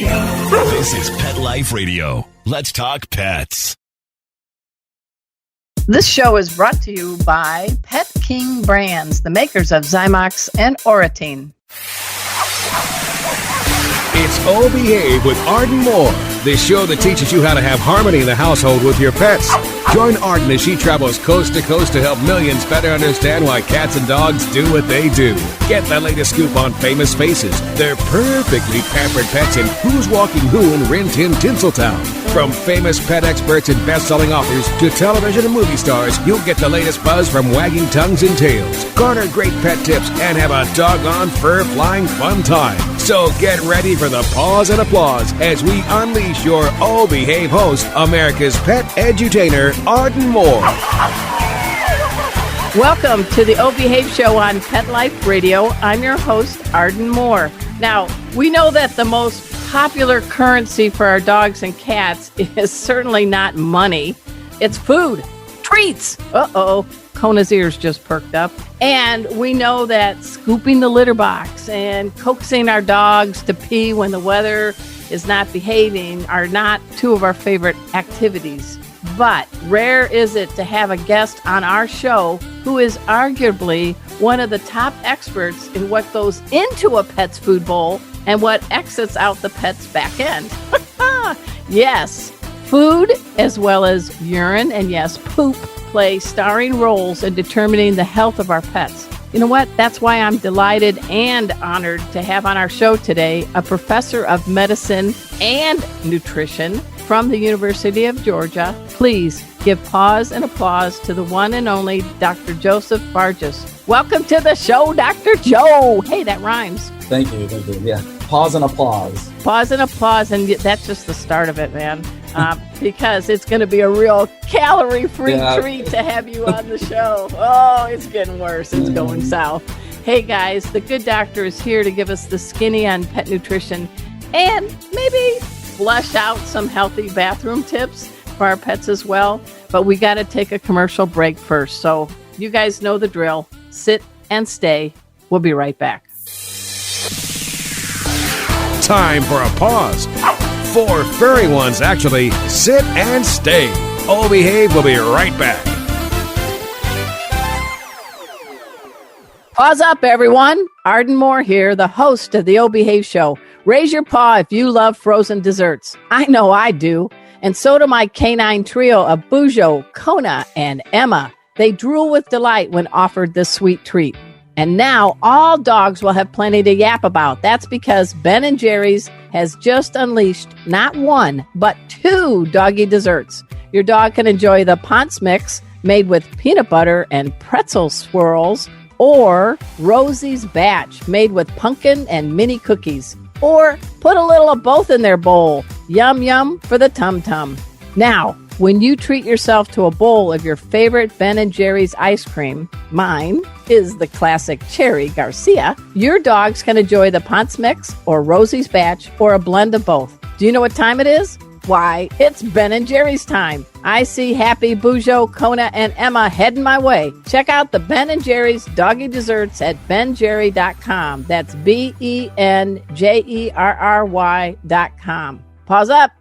This is Pet Life Radio. Let's talk pets. This show is brought to you by Pet King Brands, the makers of Zymox and Oratine. It's Oh Behave with Arden Moore, the show that teaches you how to have harmony in the household with your pets. Join Arden as she travels coast to coast to help millions better understand why cats and dogs do what they do. Get the latest scoop on famous faces, their perfectly pampered pets, and who's walking who in Rin Tin Tinseltown. From famous pet experts and best-selling authors to television and movie stars, you'll get the latest buzz from wagging tongues and tails, garner great pet tips, and have a doggone fur-flying fun time. So get ready for the pause and applause as we unleash your Oh Behave host, America's pet edutainer, Arden Moore. Welcome to the Oh Behave Show on Pet Life Radio. I'm your host, Arden Moore. Now, we know that the most popular currency for our dogs and cats is certainly not money. It's food, treats. Uh-oh, Kona's ears just perked up. And we know that scooping the litter box and coaxing our dogs to pee when the weather is not behaving are not two of our favorite activities. But rare is it to have a guest on our show who is arguably one of the top experts in what goes into a pet's food bowl and what exits out the pet's back end. Yes, food as well as urine and yes, poop play starring roles in determining the health of our pets. You know what? That's why I'm delighted and honored to have on our show today a professor of medicine and nutrition from the University of Georgia. Please give pause and applause to the one and only Dr. Joseph Bartges. Welcome to the show, Dr. Joe. Hey, that rhymes. Thank you. Yeah. Pause and applause. Pause and applause, and that's just the start of it, man. Because it's going to be a real calorie-free treat to have you on the show. Oh, it's getting worse. It's going south. Hey, guys, the good doctor is here to give us the skinny on pet nutrition and maybe flush out some healthy bathroom tips for our pets as well. But we got to take a commercial break first. So you guys know the drill. Sit and stay. We'll be right back. Time for a pause. 4 furry ones, actually. Sit and stay. Oh Behave will be right back. Pause up, everyone. Arden Moore here, the host of the Oh Behave Show. Raise your paw if you love frozen desserts. I know I do. And so do my canine trio of Bujo, Kona, and Emma. They drool with delight when offered this sweet treat. And now all dogs will have plenty to yap about. That's because Ben & Jerry's has just unleashed not one, but 2 doggy desserts. Your dog can enjoy the Ponce Mix made with peanut butter and pretzel swirls, or Rosie's Batch made with pumpkin and mini cookies. Or put a little of both in their bowl. Yum, yum for the tum-tum. Now, when you treat yourself to a bowl of your favorite Ben & Jerry's ice cream, mine is the classic Cherry Garcia, your dogs can enjoy the Ponce Mix or Rosie's Batch or a blend of both. Do you know what time it is? Why, it's Ben & Jerry's time. I see happy Bujo, Kona, and Emma heading my way. Check out the Ben & Jerry's doggy desserts at benjerry.com. That's BenJerry.com. Pause up.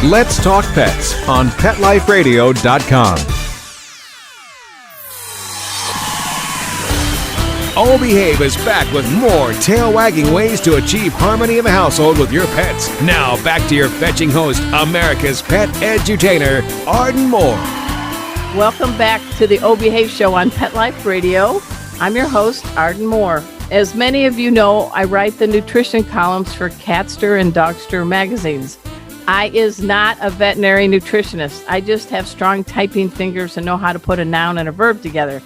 Let's Talk Pets on PetLifeRadio.com. Oh Behave is back with more tail-wagging ways to achieve harmony in the household with your pets. Now back to your fetching host, America's pet edutainer, Arden Moore. Welcome back to the Oh Behave Show on Pet Life Radio. I'm your host, Arden Moore. As many of you know, I write the nutrition columns for Catster and Dogster magazines. I is not a veterinary nutritionist. I just have strong typing fingers and know how to put a noun and a verb together.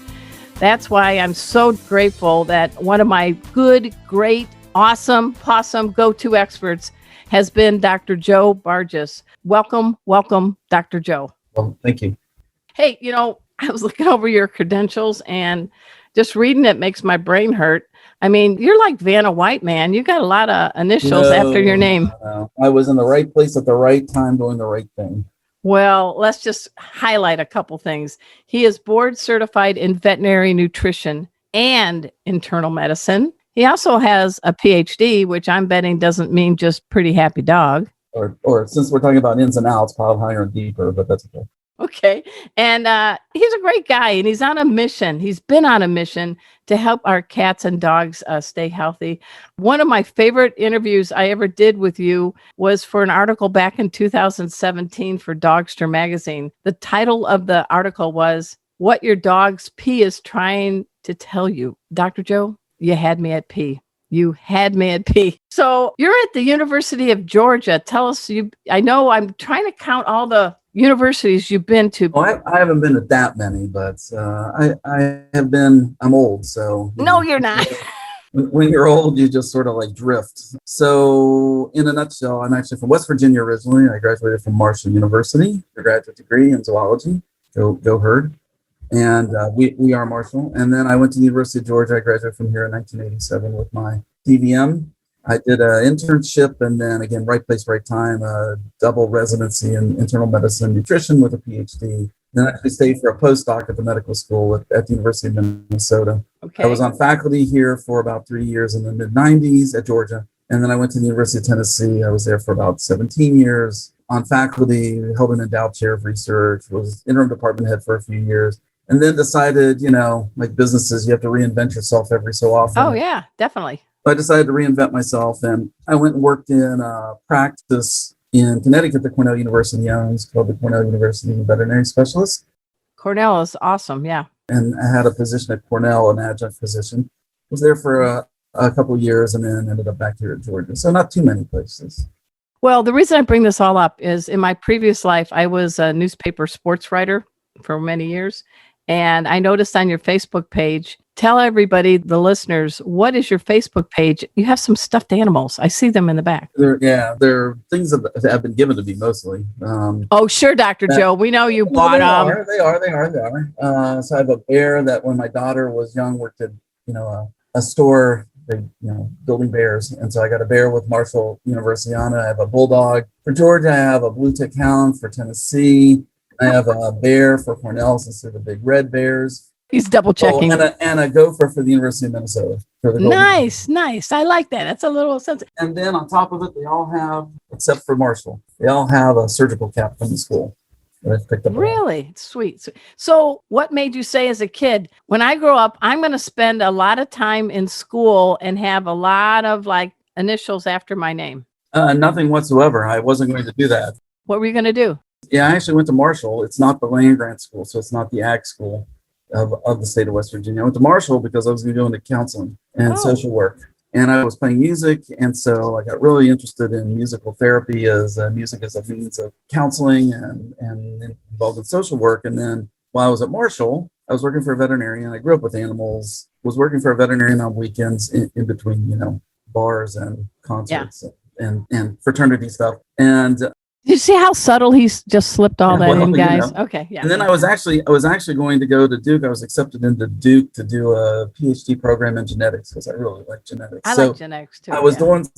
That's why I'm so grateful that one of my good, great, awesome, possum go-to experts has been Dr. Joe Bartges. Welcome, Dr. Joe. Well, thank you. Hey, I was looking over your credentials and just reading it makes my brain hurt. I mean, you're like Vanna White, man. You got a lot of initials after your name. No. I was in the right place at the right time doing the right thing. Well, let's just highlight a couple things. He is board certified in veterinary nutrition and internal medicine. He also has a PhD, which I'm betting doesn't mean just pretty happy dog. Or since we're talking about ins and outs, probably higher and deeper, but that's okay. Okay. And he's a great guy, and he's on a mission. He's been on a mission to help our cats and dogs stay healthy. One of my favorite interviews I ever did with you was for an article back in 2017 for Dogster magazine. The title of the article was What Your Dog's Pee is Trying to Tell You. Dr. Joe, you had me at pee. You had me at pee. So you're at the University of Georgia. Tell us, I know I'm trying to count all the universities you've been to. Well, I haven't been to that many, but I have been. I'm old, so. No, you're not. When you're old, you just sort of like drift. So in a nutshell, I'm actually from West Virginia originally. I graduated from Marshall University, a graduate degree in zoology. Go Herd. And we are Marshall. And then I went to the University of Georgia. I graduated from here in 1987 with my DVM. I did an internship and then again, right place, right time, a double residency in internal medicine, nutrition with a PhD. Then I actually stayed for a postdoc at the medical school at the University of Minnesota. Okay. I was on faculty here for about 3 years in the mid 90s at Georgia. And then I went to the University of Tennessee. I was there for about 17 years on faculty, held an endowed chair of research, was interim department head for a few years. And then decided, like businesses, you have to reinvent yourself every so often. Oh, yeah, definitely. I decided to reinvent myself, and I went and worked in a practice in Connecticut that Cornell University owns, called the Cornell University Veterinary Specialist. Cornell is awesome, yeah. And I had a position at Cornell, an adjunct position. Was there for a couple of years and then ended up back here at Georgia. So not too many places. Well, the reason I bring this all up is in my previous life, I was a newspaper sports writer for many years. And I noticed on your Facebook page, tell everybody, the listeners, what is your Facebook page? You have some stuffed animals. I see them in the back. They're things that have been given to me mostly. Oh, sure, Dr. Joe. We know you bought them. They are. So I have a bear that when my daughter was young worked at, a store, building bears. And so I got a bear with Marshall University on it. I have a bulldog. For Georgia, I have a blue tick hound. For Tennessee, I have a bear for Cornell since they're the big red bears. He's double checking. And a gopher for the University of Minnesota. Nice. I like that. That's a little sensitive. And then on top of it, they all have, except for Marshall, they all have a surgical cap from the school that I picked up. Really? Sweet. So what made you say as a kid, when I grow up, I'm going to spend a lot of time in school and have a lot of like initials after my name? Nothing whatsoever. I wasn't going to do that. What were you going to do? Yeah, I actually went to Marshall. It's not the land grant school, so it's not the ag school of the state of West Virginia. I went to Marshall because I was going to go into counseling and social work. And I was playing music, and so I got really interested in musical therapy as music as a means of counseling and involved in social work. And then while I was at Marshall, I was working for a veterinarian. I grew up with animals, was working for a veterinarian on weekends in between, bars and concerts and fraternity stuff. And you see how subtle he's just slipped all that in, guys? Okay, yeah. And then I was actually going to go to Duke. I was accepted into Duke to do a PhD program in genetics because I really like genetics. I like genetics too. I was doing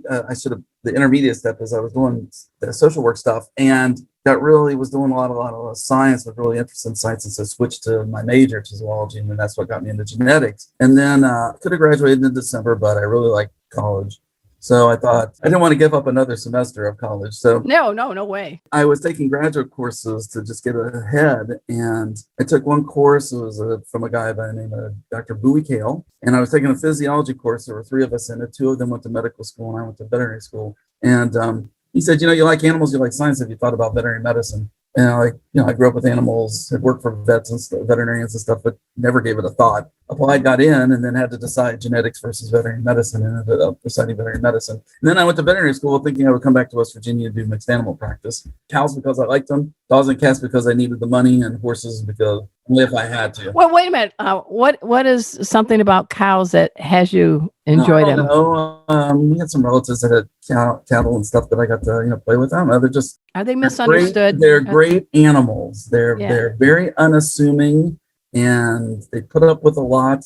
the intermediate step is I was doing the social work stuff, and that really was doing a lot of science. Was really interested in science, and so switched to my major to zoology, and then that's what got me into genetics. And then could have graduated in December, but I really liked college. So I thought I didn't want to give up another semester of college. So no way. I was taking graduate courses to just get ahead. And I took one course. It was from a guy by the name of Dr. Bowie Kale. And I was taking a physiology course. There were 3 of us in it. 2 of them went to medical school and I went to veterinary school. And he said, you like animals, you like science. Have you thought about veterinary medicine? And I grew up with animals, had worked for vets and veterinarians and stuff, but never gave it a thought. Applied, got in, and then had to decide genetics versus veterinary medicine, and ended up deciding veterinary medicine. And then I went to veterinary school thinking I would come back to West Virginia and do mixed animal practice. Cows because I liked them, dogs and cats because I needed the money, and horses because only if I had to. Well, wait a minute. What is something about cows that has you enjoy them? We had some relatives that had cattle and stuff that I got to play with them. Are they misunderstood? They're great animals. They're very unassuming, and they put up with a lot.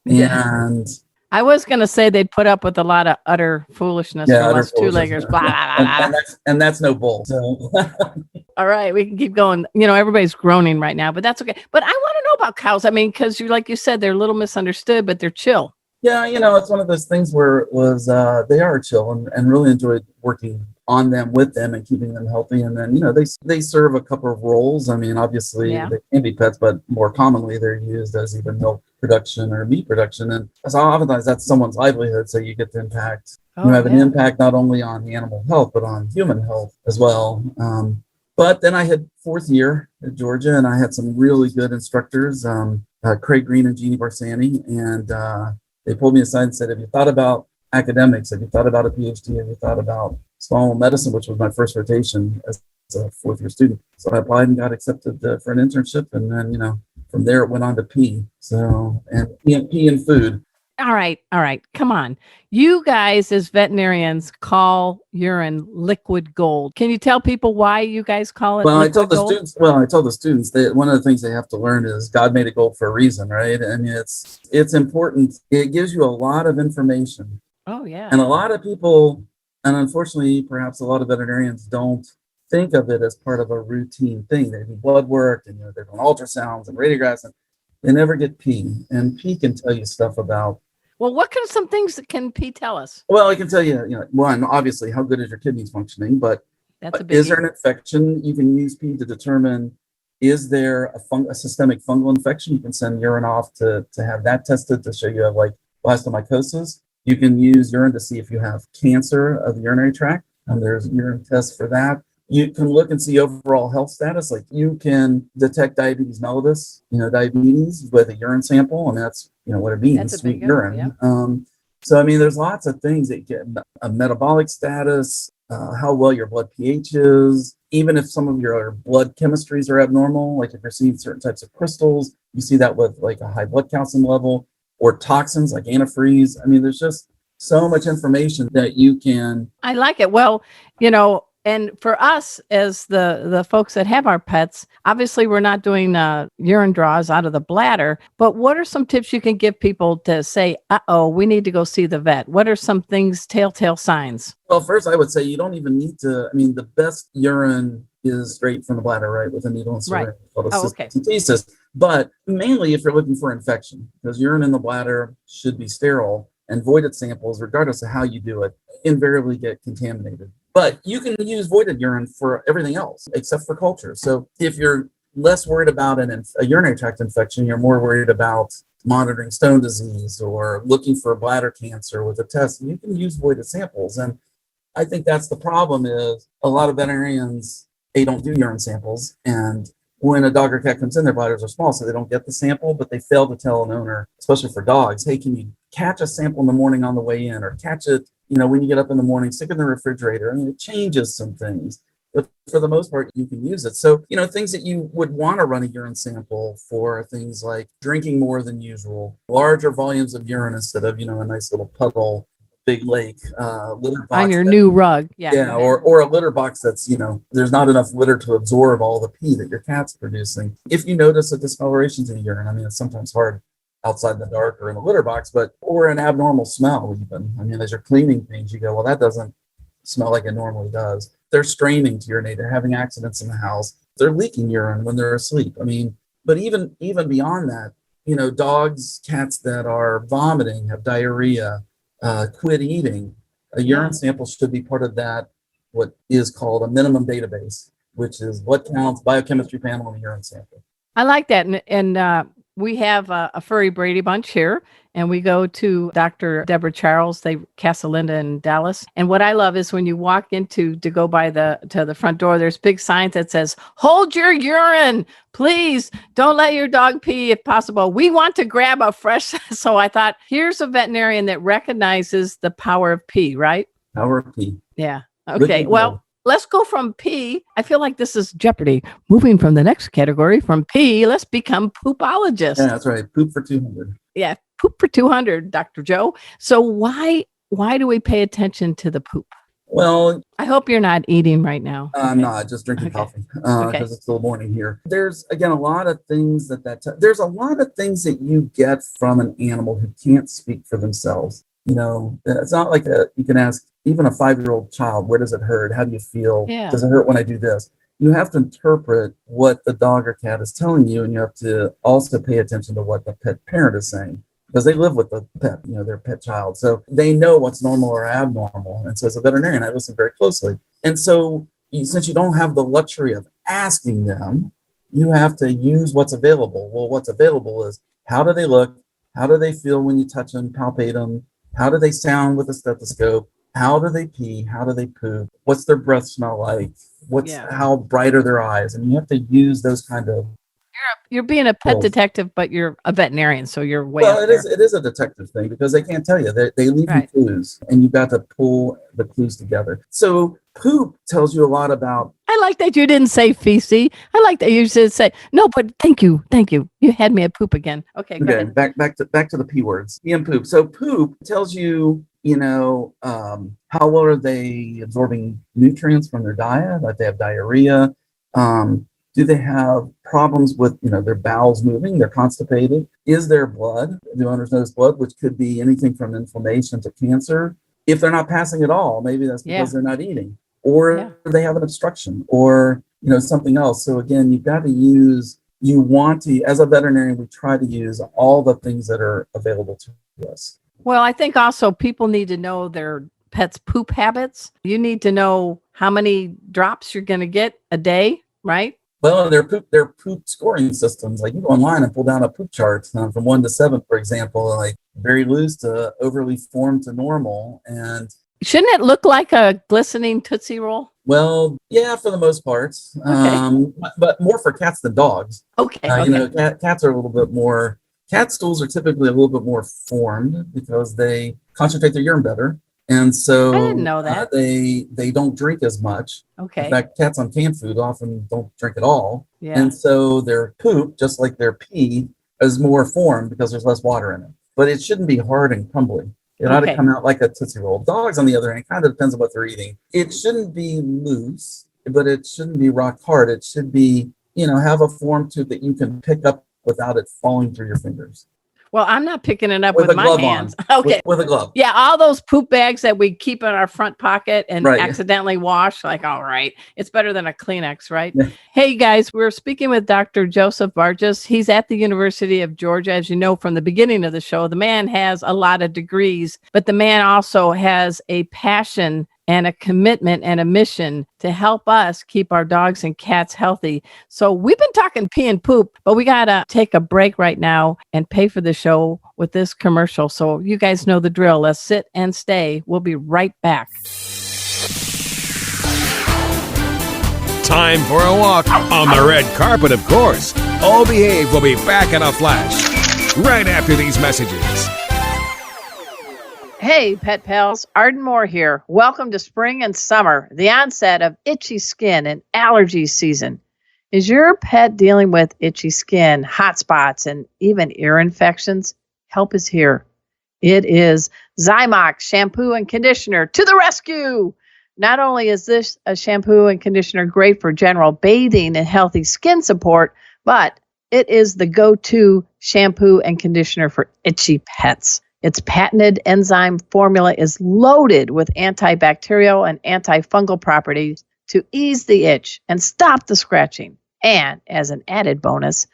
And I was going to say they'd put up with a lot of utter foolishness from us two-leggers. Blah, blah, blah, blah. And that's no bull. So. All right, we can keep going. Everybody's groaning right now, but that's okay. But I want to know about cows. I mean, because like you said, they're a little misunderstood, but they're chill. Yeah, it's one of those things where it was they are chill and really enjoyed working on them with them and keeping them healthy. And then they serve a couple of roles. I mean, obviously Yeah. they can be pets, but more commonly they're used as either milk production or meat production. And so oftentimes that's someone's livelihood. So you get the impact. You Oh, have an yeah. impact not only on the animal health but on human health as well. But then I had fourth year at Georgia, and I had some really good instructors, Craig Green and Jeannie Barsani, and they pulled me aside and said, have you thought about academics? Have you thought about a PhD? Have you thought about small animal medicine, which was my first rotation as a fourth year student? So I applied and got accepted for an internship. And then, from there it went on to P. So, and P and food. All right. Come on. You guys as veterinarians call urine liquid gold. Can you tell people why you guys call it Well, liquid gold? I tell the students that one of the things they have to learn is God made it gold for a reason, right? And it's important. It gives you a lot of information. Oh, yeah. And a lot of people, and unfortunately, perhaps a lot of veterinarians don't think of it as part of a routine thing. They do blood work and they're doing ultrasounds and radiographs, and they never get P. And P can tell you stuff about. Well, what can some things that can P tell us? Well, I can tell you, one, obviously, how good is your kidneys functioning, but That's a biggie. is there an infection? You can use P to determine, is there a systemic fungal infection? You can send urine off to have that tested to show you have like blastomycosis. You can use urine to see if you have cancer of the urinary tract, and there's urine tests for that. You can look and see overall health status. Like you can detect diabetes mellitus, diabetes with a urine sample, and that's, what it means, That's a sweet big one, urine. yeah. So, I mean, there's lots of things that get a metabolic status, how well your blood pH is, even if some of your blood chemistries are abnormal, like if you're seeing certain types of crystals, you see that with like a high blood calcium level or toxins like antifreeze. I mean, there's just so much information that you can. I like it. Well, and for us as the folks that have our pets, obviously we're not doing urine draws out of the bladder, but what are some tips you can give people to say, we need to go see the vet? What are some things, telltale signs? Well, first I would say you don't even need to, I mean, the best urine is straight from the bladder, right? With a needle and syringe. Right. Okay. Cystostasis. But mainly if you're looking for infection, because urine in the bladder should be sterile, and voided samples, regardless of how you do it, invariably get contaminated. But you can use voided urine for everything else except for culture. So if you're less worried about a urinary tract infection, you're more worried about monitoring stone disease or looking for bladder cancer with a test, you can use voided samples. And I think that's the problem is a lot of veterinarians, they don't do urine samples. And when a dog or cat comes in, their bladders are small, so they don't get the sample, but they fail to tell an owner, especially for dogs, hey, can you catch a sample in the morning on the way in, or catch it, when you get up in the morning, stick it in the refrigerator. I mean, it changes some things, but for the most part, you can use it. So, things that you would want to run a urine sample for, things like drinking more than usual, larger volumes of urine instead of, a nice little puddle, big lake, litter box. On your new rug. Yeah. Yeah, or a litter box that's, there's not enough litter to absorb all the pee that your cat's producing. If you notice a discoloration to the urine, I mean, it's sometimes hard outside in the dark or in a litter box, or an abnormal smell even. I mean, as you're cleaning things, you go, well, that doesn't smell like it normally does. They're straining to urinate. They're having accidents in the house. They're leaking urine when they're asleep. I mean, but even beyond that, dogs, cats that are vomiting, have diarrhea, quit eating, a urine sample should be part of that, what is called a minimum database, which is what counts biochemistry panel and a urine sample. I like that. And we have a furry Brady Bunch here, and we go to Dr. Deborah Charles, Casa Linda in Dallas. And what I love is when you walk to go by to the front door, there's big signs that says, hold your urine, please don't let your dog pee if possible. We want to grab a fresh. So I thought, here's a veterinarian that recognizes the power of pee, right? Power of pee. Yeah. Okay. Well, let's go from pee. I feel like this is Jeopardy. Moving from the next category, from pee, let's become poopologists. Yeah, that's right. Poop for 200. Yeah, poop for 200, Dr. Joe. So why do we pay attention to the poop? Well, I hope you're not eating right now. I'm not, just drinking coffee because it's still morning here. There's, again, a lot of things there's a lot of things that you get from an animal who can't speak for themselves. It's not like you can ask even a 5-year-old child, where does it hurt? How do you feel? Yeah. Does it hurt when I do this? You have to interpret what the dog or cat is telling you, and you have to also pay attention to what the pet parent is saying. because they live with the pet, their pet child. So they know what's normal or abnormal. And so as a veterinarian, I listen very closely. And so since you don't have the luxury of asking them, you have to use what's available. Well, what's available is, how do they look? How do they feel when you touch them, palpate them? How do they sound with a stethoscope? How do they pee? How do they poop? What's their breath smell like? How bright are their eyes? And you have to use those kind of. You're being a pet detective, but you're a veterinarian, so you're way Well, up there. it is a detective thing because they can't tell you. They leave you clues, and you've got to pull the clues together. So poop tells you a lot about. I like that you didn't say feces. I like that you should say no, but thank you. You had me at poop again. Okay, go ahead. Back to the P words. Pee and poop. So poop tells you, how well are they absorbing nutrients from their diet? Like they have diarrhea. Do they have problems with, their bowels moving? They're constipated. Is there blood? Do owners notice blood, which could be anything from inflammation to cancer? If they're not passing at all, maybe that's because they're not eating, or they have an obstruction, or something else. So again, you've got to use. You want to, as a veterinarian, we try to use all the things that are available to us. Well, I think also people need to know their pets' poop habits. You need to know how many drops you're going to get a day, right? Well, their poop scoring systems, like you go online and pull down a poop chart from 1 to 7, for example, like very loose to overly formed to normal. And shouldn't it look like a glistening Tootsie Roll? Well, yeah, for the most part, but more for cats than dogs. Okay. Cats are a little bit more. Cat stools are typically a little bit more formed because they concentrate their urine better. And so I didn't know that. They don't drink as much. Okay. In fact, cats on canned food often don't drink at all. Yeah. And so their poop, just like their pee, is more formed because there's less water in it. But it shouldn't be hard and crumbly. It ought to come out like a Tootsie Roll. Dogs, on the other hand, kind of depends on what they're eating. It shouldn't be loose, but it shouldn't be rock hard. It should be, have a form to it that you can pick up without it falling through your fingers. Well, I'm not picking it up with my hands. Okay. With a glove. Yeah, all those poop bags that we keep in our front pocket and accidentally wash, all right. It's better than a Kleenex, right? Yeah. Hey, guys, we're speaking with Dr. Joseph Bartges. He's at the University of Georgia. As you know from the beginning of the show, the man has a lot of degrees, but the man also has a passion and a commitment and a mission to help us keep our dogs and cats healthy. So we've been talking pee and poop, but we got to take a break right now and pay for the show with this commercial. So you guys know the drill. Let's sit and stay. We'll be right back. Time for a walk on the red carpet, of course. All Behave will be back in a flash right after these messages. Hey, pet pals, Arden Moore here. Welcome to spring and summer, the onset of itchy skin and allergy season. Is your pet dealing with itchy skin, hot spots, and even ear infections? Help is here. It is Zymox shampoo and conditioner to the rescue. Not only is this a shampoo and conditioner great for general bathing and healthy skin support, but it is the go-to shampoo and conditioner for itchy pets. Its patented enzyme formula is loaded with antibacterial and antifungal properties to ease the itch and stop the scratching. And as an added bonus,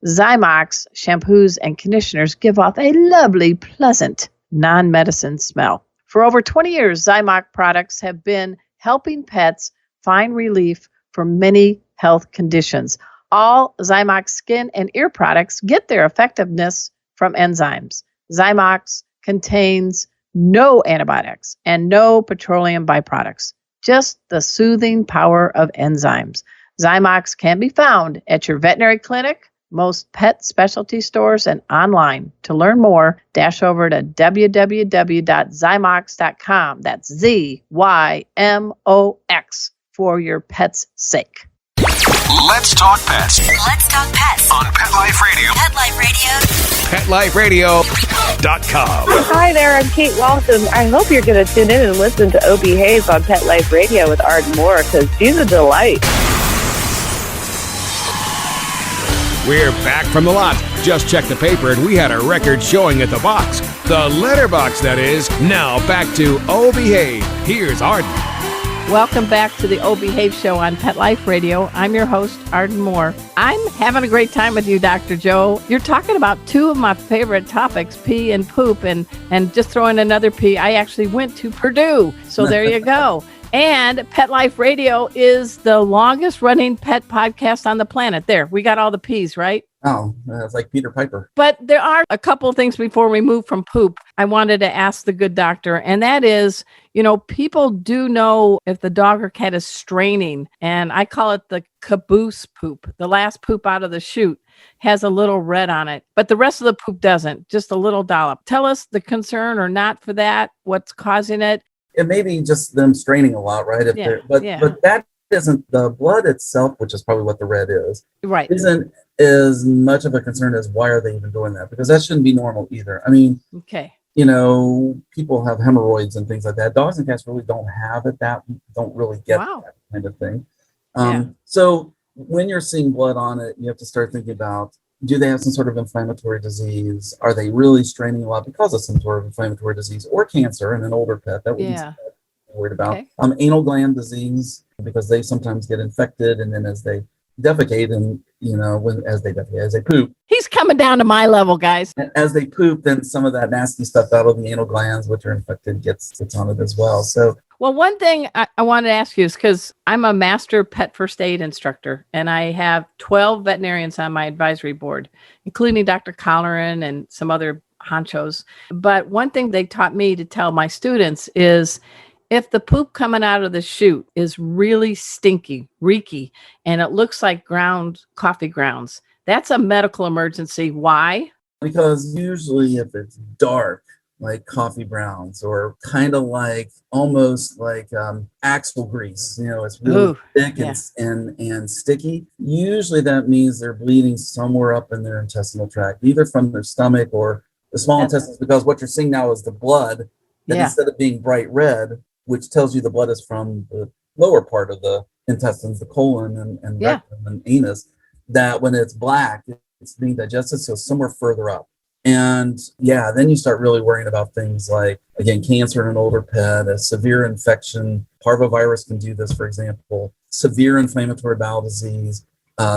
Zymox shampoos and conditioners give off a lovely, pleasant, non-medicine smell. For over 20 years, Zymox products have been helping pets find relief for many health conditions. All Zymox skin and ear products get their effectiveness from enzymes. Zymox contains no antibiotics and no petroleum byproducts, just the soothing power of enzymes. Zymox can be found at your veterinary clinic, most pet specialty stores, and online. To learn more, dash over to www.zymox.com. That's ZYMOX for your pet's sake. Let's talk pets. Let's talk pets On Pet Life Radio. Pet Life Radio. PetLifeRadio.com. Hi there, I'm Kate Walton. I hope you're going to tune in and listen to O Behave on Pet Life Radio with Arden Moore, because she's a delight. We're back from the lot. Just checked the paper and we had a record showing at the box. The letterbox, that is. Now back to O Behave. Here's Arden. Welcome back to the O Behave Show on Pet Life Radio. I'm your host, Arden Moore. I'm having a great time with you, Dr. Joe. You're talking about two of my favorite topics, pee and poop, and just throwing another P. I actually went to Purdue, so there you go. And Pet Life Radio is the longest running pet podcast on the planet. There, we got all the P's, right? Oh, that's like Peter Piper. But there are a couple of things before we move from poop I wanted to ask the good doctor, and that is, people do know if the dog or cat is straining, and I call it the caboose poop. The last poop out of the chute has a little red on it, but the rest of the poop doesn't, just a little dollop. Tell us the concern or not for that, what's causing it. It may be just them straining a lot, right? But that isn't the blood itself, which is probably what the red is. Right. Isn't as much of a concern as why are they even doing that? Because that shouldn't be normal either. I mean, okay. People have hemorrhoids and things like that. Dogs and cats really don't have it. Don't really get that kind of thing. So when you're seeing blood on it, you have to start thinking about, do they have some sort of inflammatory disease? Are they really straining a lot because of some sort of inflammatory disease or cancer in an older pet? That would be worried about. Okay. Anal gland disease, because they sometimes get infected, and then as they defecate and, as they poop. He's coming down to my level, guys. As they poop, then some of that nasty stuff out of the anal glands, which are infected, gets on it as well. So, well, one thing I wanted to ask you is because I'm a master pet first aid instructor, and I have 12 veterinarians on my advisory board, including Dr. Colleran and some other honchos. But one thing they taught me to tell my students is if the poop coming out of the chute is really stinky, reeky, and it looks like ground coffee grounds, that's a medical emergency. Why? Because usually if it's dark, like coffee browns, or kind of like almost like axle grease, it's really thick and sticky. Usually that means they're bleeding somewhere up in their intestinal tract, either from their stomach or the small intestines, because what you're seeing now is the blood that instead of being bright red, which tells you the blood is from the lower part of the intestines, the colon and rectum and anus, that when it's black, it's being digested, so somewhere further up. And then you start really worrying about things like, again, cancer in an older pet, a severe infection. Parvovirus can do this, for example, severe inflammatory bowel disease,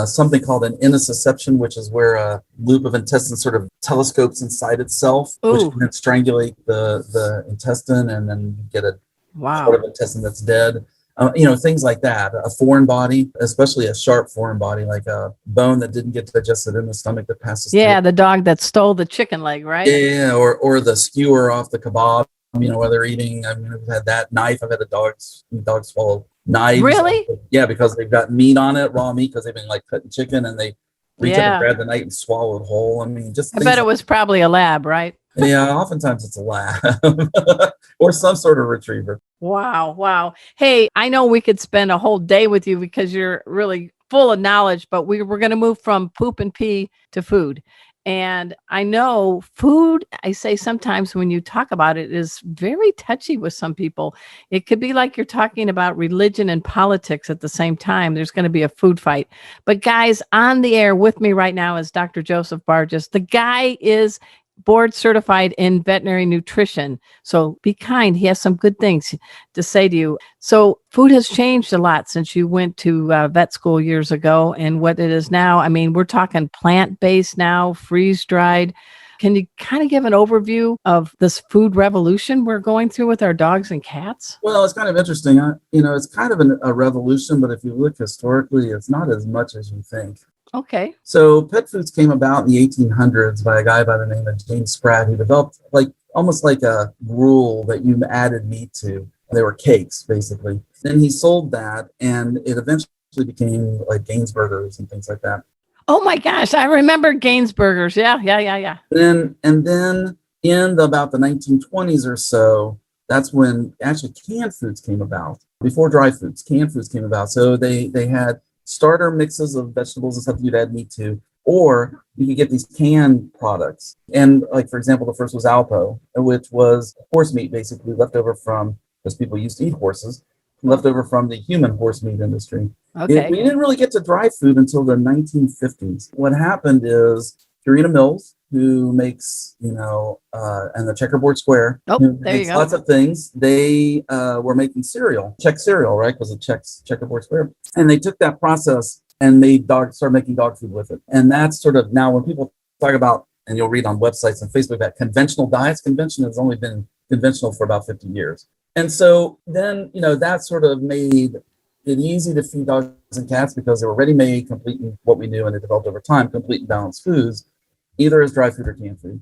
something called an intussusception, which is where a loop of intestine sort of telescopes inside itself, which can then strangulate the intestine, and then you get a part of intestine that's dead. Things like that. A foreign body, especially a sharp foreign body, like a bone that didn't get digested in the stomach that passes through. The dog that stole the chicken leg, right? Yeah, or the skewer off the kebab, while they're eating. I've had that knife. I've had a dog swallow knives. Really? Yeah, because they've got meat on it, raw meat, because they've been like cutting chicken, and they reach up and grab the knife and swallow it whole. I bet it was probably a lab, right? Yeah, oftentimes it's a lab or some sort of retriever. Wow. Hey, I know we could spend a whole day with you because you're really full of knowledge, but we're going to move from poop and pee to food. And I know food, I say sometimes when you talk about it, is very touchy with some people. It could be like you're talking about religion and politics at the same time. There's going to be a food fight. But guys, on the air with me right now is Dr. Joseph Bartges. The guy is board certified in veterinary nutrition. So be kind. He has some good things to say to you. So food has changed a lot since you went to vet school years ago and what it is now. I mean, we're talking plant-based now, freeze-dried. Can you kind of give an overview of this food revolution we're going through with our dogs and cats? Well, it's kind of interesting. It's kind of a revolution, but if you look historically, it's not as much as you think. Okay. So pet foods came about in the 1800s by a guy by the name of James Spratt, who developed almost like a gruel that you added meat to. They were cakes, basically. Then he sold that, and it eventually became like Gaines burgers and things like that. Oh my gosh, I remember Gaines burgers. Yeah. Then in about the 1920s or so, that's when actually canned foods came about. Before dry foods, canned foods came about. So they had starter mixes of vegetables and stuff you'd add meat to, or you could get these canned products. And like, for example, the first was Alpo, which was horse meat, basically left over from, because people used to eat horses, left over from the human horse meat industry. Okay. We didn't really get to dry food until the 1950s. What happened is Purina Mills, who makes, and the Checkerboard Square, Oh, who there you makes go. lots of things. They were making cereal, Czech cereal, right? Because it checks Checkerboard Square. And they took that process and started making dog food with it. And that's sort of now when people talk about, and you'll read on websites and Facebook that conventional diets, convention has only been conventional for about 50 years. And so then, that sort of made it easy to feed dogs and cats because they were ready-made, complete in what we knew, and it developed over time, complete and balanced foods, either as dry food or canned food.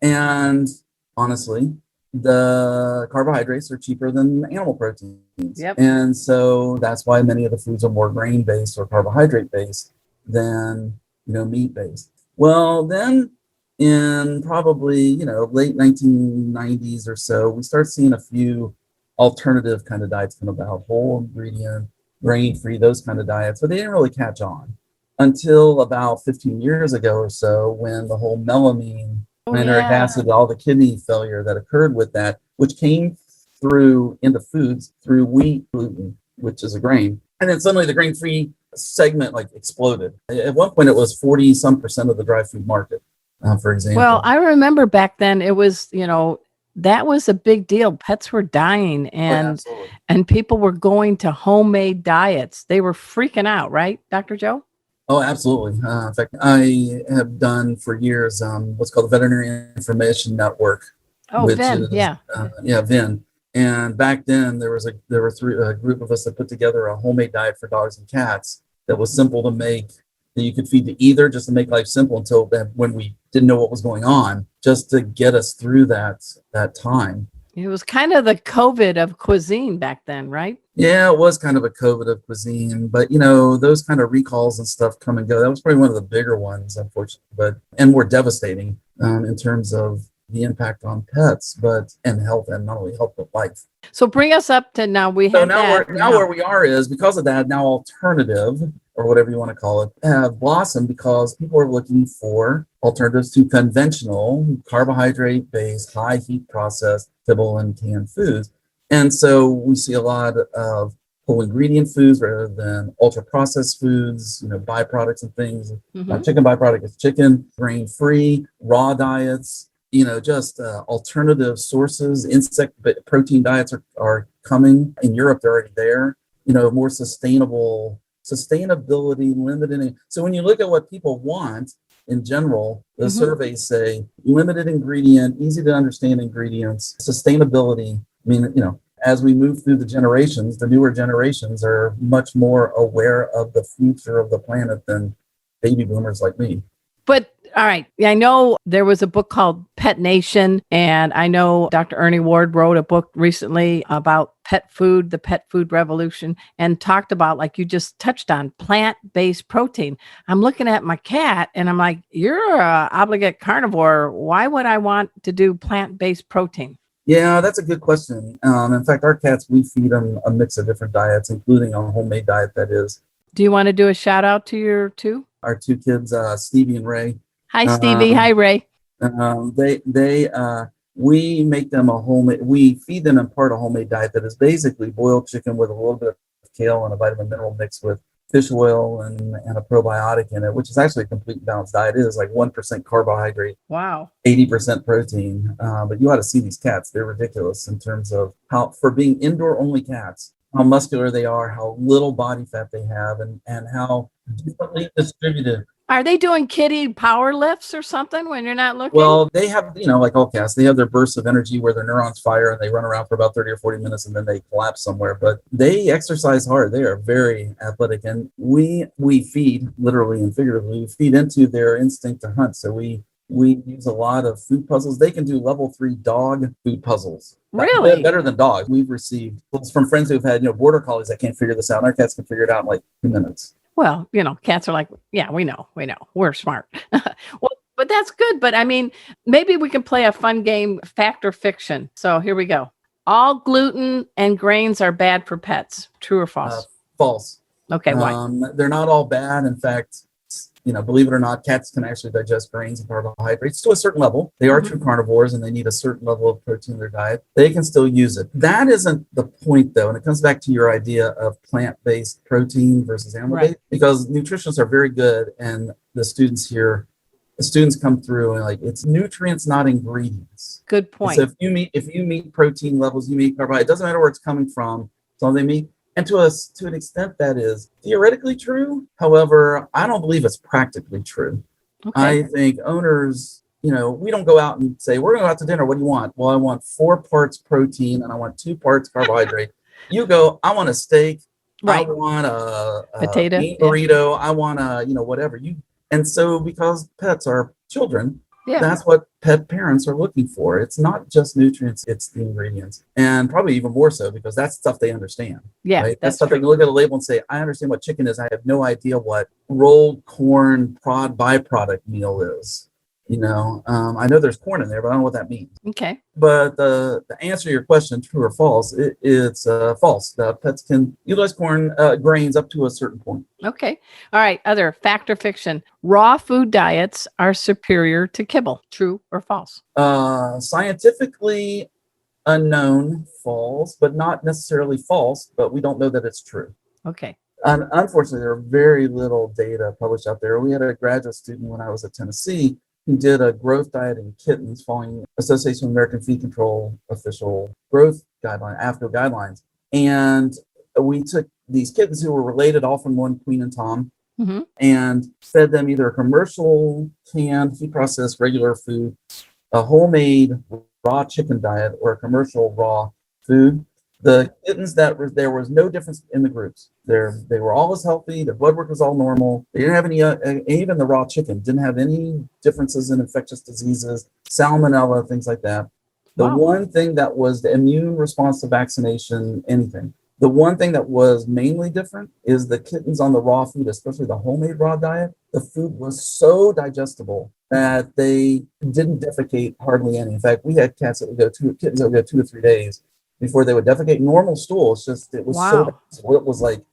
And honestly, the carbohydrates are cheaper than animal proteins. Yep. And so that's why many of the foods are more grain-based or carbohydrate-based than, meat-based. Well, then in probably, late 1990s or so, we start seeing a few alternative kind of diets come about, whole ingredient, grain-free, those kind of diets, but they didn't really catch on until about 15 years ago or so, when the whole melamine, nitric acid, all the kidney failure that occurred with that, which came through into foods through wheat gluten, which is a grain. And then suddenly the grain-free segment exploded. At one point, it was 40% of the dry food market, for example. Well, I remember back then it was, that was a big deal. Pets were dying and people were going to homemade diets. They were freaking out, right, Dr. Joe? Oh, absolutely. In fact, I have done for years what's called the Veterinary Information Network. Oh, VIN, yeah. VIN. And back then, there were a group of us that put together a homemade diet for dogs and cats that was simple to make, that you could feed to either, just to make life simple until then, when we didn't know what was going on, just to get us through that time. It was kind of the COVID of cuisine back then, right? Yeah, it was kind of a COVID of cuisine, but those kind of recalls and stuff come and go. That was probably one of the bigger ones, unfortunately, and more devastating in terms of the impact on pets, and health, and not only health, but life. So bring us up to now. Where we are is because of that, now alternative, or whatever you want to call it, have blossomed because people are looking for alternatives to conventional carbohydrate-based, high heat processed, kibble and canned foods. And so we see a lot of whole ingredient foods rather than ultra processed foods, byproducts and things. Mm-hmm. Chicken byproduct is chicken, grain-free, raw diets, just alternative sources. Insect protein diets are coming. In Europe, they're already there. More sustainability, limited. So when you look at what people want in general, the Mm-hmm. surveys say limited ingredient, easy to understand ingredients, sustainability. I mean, as we move through the generations, the newer generations are much more aware of the future of the planet than baby boomers like me. But all right. I know there was a book called Pet Nation, and I know Dr. Ernie Ward wrote a book recently about pet food, the pet food revolution, and talked about, like you just touched on, plant-based protein. I'm looking at my cat and I'm like, you're a obligate carnivore. Why would I want to do plant-based protein? Yeah, that's a good question. In fact, our cats, we feed them a mix of different diets, including a homemade diet that is. Do you want to do a shout out to your two? Our two kids, Stevie and Ray. Hi, Stevie. Hi, Ray. We make them we feed them in part a homemade diet that is basically boiled chicken with a little bit of kale and a vitamin mineral mixed with fish oil and a probiotic in it, which is actually a complete balanced diet. It is like 1% carbohydrate. Wow. 80% protein. But you ought to see these cats. They're ridiculous in terms of how, for being indoor only cats, how muscular they are, how little body fat they have, and how differently distributed. Are they doing kitty power lifts or something when you're not looking? Well, they have, like all cats, they have their bursts of energy where their neurons fire and they run around for about 30 or 40 minutes and then they collapse somewhere. But they exercise hard. They are very athletic. And we feed, literally and figuratively, we feed into their instinct to hunt. So we use a lot of food puzzles. They can do level 3 dog food puzzles. Really? Better than dogs. We've received from friends who've had, border collies that can't figure this out. And our cats can figure it out in like 2 minutes. Well, cats are like, yeah, we know, we're smart. Well, but that's good. But I mean, maybe we can play a fun game, fact or fiction. So here we go. All gluten and grains are bad for pets. True or false? False. Okay, why? They're not all bad. In fact, believe it or not, cats can actually digest grains and carbohydrates to a certain level. They are true carnivores and they need a certain level of protein in their diet. They can still use it. That isn't the point, though. And it comes back to your idea of plant-based protein versus animal-based, because nutritionists are very good, and the students here the students come through and like, it's nutrients, not ingredients. Good point. So if you meet protein levels, you meet carbohydrate, it doesn't matter where it's coming from, as long as they meet. And to an extent, that is theoretically true. However, I don't believe it's practically true. Okay. I think owners, we don't go out and say, we're going to go out to dinner. What do you want? Well, I want 4 parts protein and I want 2 parts carbohydrate. You go, I want a steak. Right. I want a potato meat burrito. I want a, whatever. And so because pets are children, that's what pet parents are looking for. It's not just nutrients, it's the ingredients. And probably even more so because that's stuff they understand. Yeah, right? that's stuff true. they can look at a label and say, I understand what chicken is. I have no idea what rolled corn byproduct meal is. I know there's corn in there, but I don't know what that means. Okay. But the answer to your question, true or false, it's false. Pets can utilize corn grains up to a certain point. Okay. All right. Other fact or fiction. Raw food diets are superior to kibble. True or false? Scientifically unknown, false, but not necessarily false, but we don't know that it's true. Okay. Unfortunately, there are very little data published out there. We had a graduate student when I was at Tennessee who did a growth diet in kittens following Association of American Feed Control official growth guideline, AFCO guidelines. And we took these kittens who were related all from one Queen and Tom and fed them either a commercial canned heat processed regular food, a homemade raw chicken diet, or a commercial raw food. The kittens there was no difference in the groups. They were all as healthy. Their blood work was all normal. They didn't have any, even the raw chicken didn't have any differences in infectious diseases, salmonella, things like that. The one thing that was the immune response to vaccination, anything. The one thing that was mainly different is the kittens on the raw food, especially the homemade raw diet. The food was so digestible that they didn't defecate hardly any. In fact, we had kittens that would go 2 to 3 days before they would defecate normal stool. It's just, it was so digestible. It was like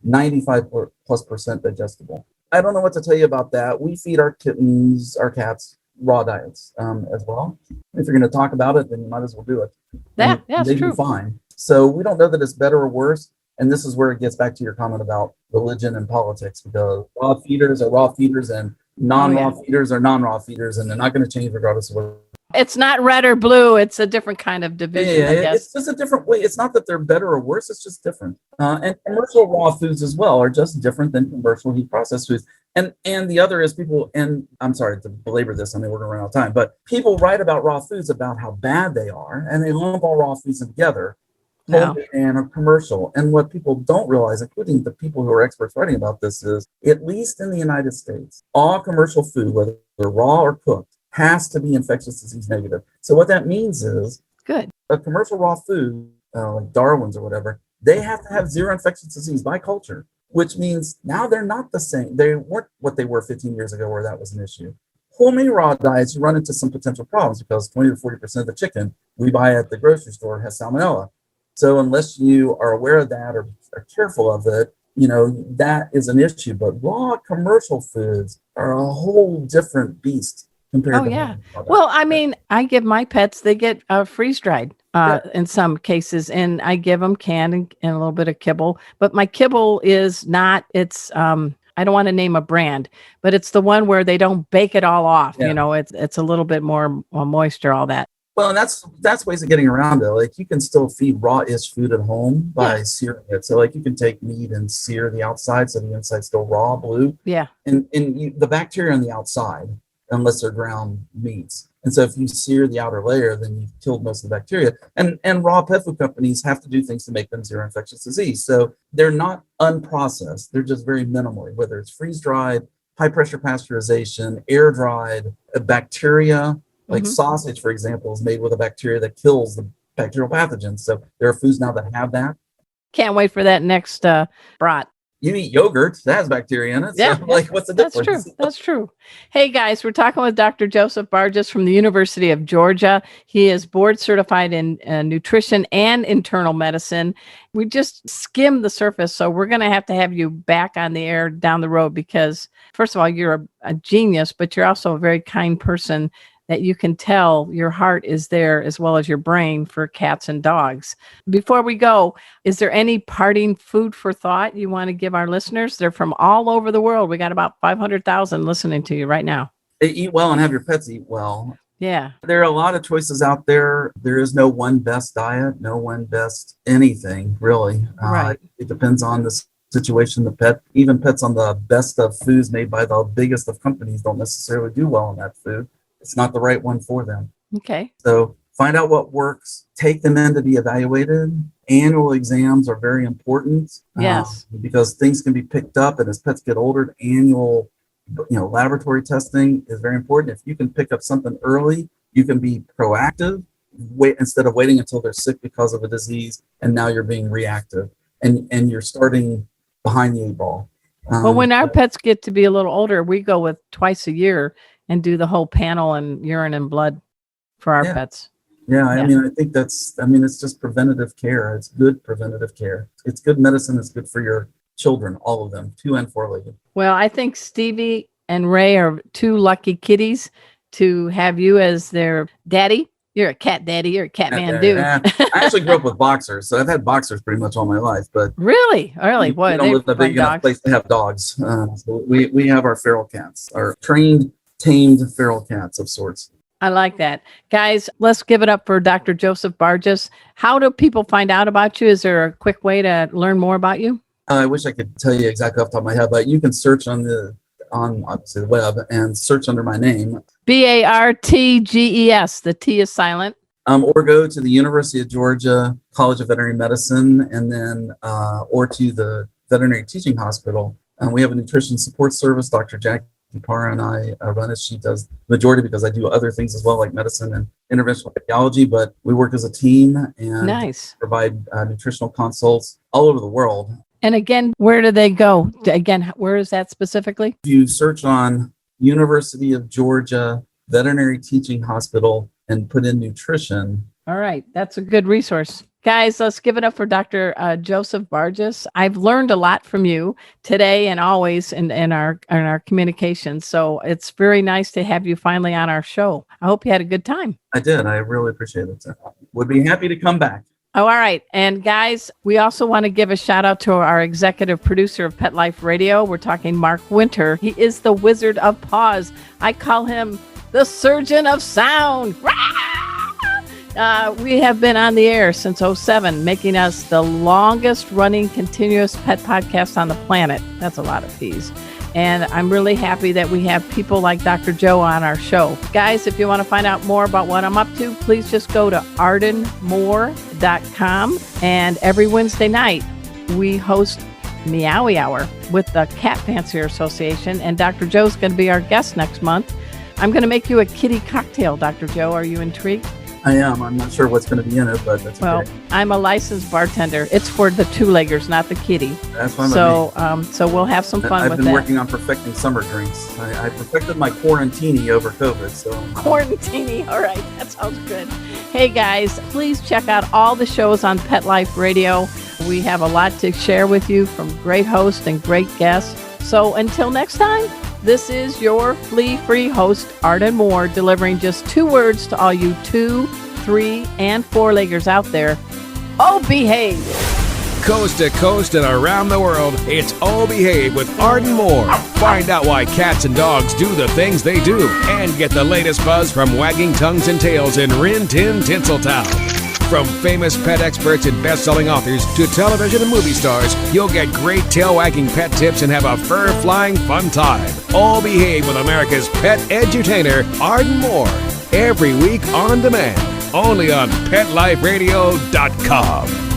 95+% digestible. I don't know what to tell you about that. We feed our cats raw diets as well. If you're going to talk about it, then you might as well do it. That's they true. do fine. So we don't know that it's better or worse. And this is where it gets back to your comment about religion and politics, because raw feeders are raw feeders and non-raw feeders are non-raw feeders, and they're not going to change regardless of what. It's not red or blue. It's a different kind of division, I guess. It's just a different way. It's not that they're better or worse. It's just different. And commercial raw foods as well are just different than commercial heat processed foods. And the other is people, and I'm sorry to belabor this, I mean, we're going to run out of time, but people write about raw foods about how bad they are, and they lump all raw foods together. And a commercial. And what people don't realize, including the people who are experts writing about this, is at least in the United States, all commercial food, whether they're raw or cooked, has to be infectious disease negative. So what that means is a commercial raw food, like Darwin's or whatever, they have to have 0 infectious disease by culture, which means now they're not the same. They weren't what they were 15 years ago where that was an issue. Homemade raw diets, you run into some potential problems because 20 to 40% of the chicken we buy at the grocery store has salmonella. So unless you are aware of that or are careful of it, that is an issue. But raw commercial foods are a whole different beast compared to Well, I mean, I give my pets, they get freeze dried in some cases, and I give them canned and a little bit of kibble. But my kibble is not, I don't want to name a brand, but it's the one where they don't bake it all off. It's a little bit more moisture, all that. Well, and that's ways of getting around it. Like you can still feed raw-ish food at home by searing it. So like you can take meat and sear the outside so the inside's still raw, blue. Yeah. And the bacteria on the outside, unless they're ground meats. And so if you sear the outer layer, then you've killed most of the bacteria. And raw pet food companies have to do things to make them 0 infectious disease. So they're not unprocessed. They're just very minimally, whether it's freeze-dried, high-pressure pasteurization, air-dried, bacteria. Like sausage, for example, is made with a bacteria that kills the bacterial pathogens. So there are foods now that have that. Can't wait for that next brat. You eat yogurt, that has bacteria in it. So what's the difference? That's true. Hey, guys, we're talking with Dr. Joseph Bartges from the University of Georgia. He is board certified in nutrition and internal medicine. We just skimmed the surface, so we're going to have you back on the air down the road because, first of all, you're a genius, but you're also a very kind person that you can tell your heart is there as well as your brain for cats and dogs. Before we go, is there any parting food for thought you want to give our listeners? They're from all over the world. We got about 500,000 listening to you right now. eat well and have your pets eat well. Yeah. There are a lot of choices out there. There is no one best diet, no one best anything, really. Right. It depends on the situation, the pet. Even pets on the best of foods made by the biggest of companies don't necessarily do well on that food. It's not the right one for them. Okay. So find out what works, take them in to be evaluated. Annual exams are very important. Yes. Because things can be picked up, and as pets get older, annual laboratory testing is very important. If you can pick up something early, you can be proactive, instead of waiting until they're sick because of a disease, and now you're being reactive, and you're starting behind the 8 ball. Well, when our pets get to be a little older, we go with twice a year and do the whole panel and urine and blood for our pets. Yeah, I mean, I think it's just preventative care. It's good preventative care. It's good medicine. It's good for your children, all of them, 2 and 4-legged. Well, I think Stevie and Ray are 2 lucky kitties to have you as their daddy. You're a cat daddy. You're a cat man, dude. I actually grew up with boxers, so I've had boxers pretty much all my life. But Really? Boy, we don't live in a big enough place to have dogs. So we have our feral cats, our trained, tamed feral cats of sorts. I like that. Guys, let's give it up for Dr. Joseph Bartges. How do people find out about you? Is there a quick way to learn more about you? I wish I could tell you exactly off the top of my head, but you can search on obviously the web and search under my name. Bartges. The T is silent. Or go to the University of Georgia College of Veterinary Medicine, and then or to the Veterinary Teaching Hospital. We have a nutrition support service. Dr. Jackie Parra and I run it. She does the majority because I do other things as well, like medicine and interventional physiology, but we work as a team and provide nutritional consults all over the world. And again, where do they go? Again, where is that specifically? If you search on University of Georgia Veterinary Teaching Hospital and put in nutrition. All right. That's a good resource. Guys, let's give it up for Dr. Joseph Bartges. I've learned a lot from you today and always in our communications. So it's very nice to have you finally on our show. I hope you had a good time. I did. I really appreciate it. Would be happy to come back. Oh, all right. And guys, we also want to give a shout out to our executive producer of Pet Life Radio. We're talking Mark Winter. He is the Wizard of Paws. I call him the Surgeon of Sound. We have been on the air since 2007, making us the longest running continuous pet podcast on the planet. That's a lot of P's. And I'm really happy that we have people like Dr. Joe on our show. Guys, if you want to find out more about what I'm up to, please just go to ardenmoore.com. And every Wednesday night, we host Meowie Hour with the Cat Fancier Association. And Dr. Joe's going to be our guest next month. I'm going to make you a kitty cocktail, Dr. Joe. Are you intrigued? I am. I'm not sure what's going to be in it, but that's okay. Well, I'm a licensed bartender. It's for the 2-leggers, not the kitty. That's fine. So we'll have some fun with that. I've been working on perfecting summer drinks. I perfected my quarantini over COVID. So quarantini. All right. That sounds good. Hey, guys, please check out all the shows on Pet Life Radio. We have a lot to share with you from great hosts and great guests. So until next time, this is your flea-free host, Arden Moore, delivering just 2 words to all you 2, 3, and 4-leggers out there. Oh, behave! Coast to coast and around the world, it's Oh Behave with Arden Moore. Find out why cats and dogs do the things they do, and get the latest buzz from wagging tongues and tails in Rin Tin Tinseltown. From famous pet experts and best-selling authors to television and movie stars, you'll get great tail-wagging pet tips and have a fur-flying fun time. All Behave with America's pet edutainer, Arden Moore. Every week on demand, only on PetLifeRadio.com.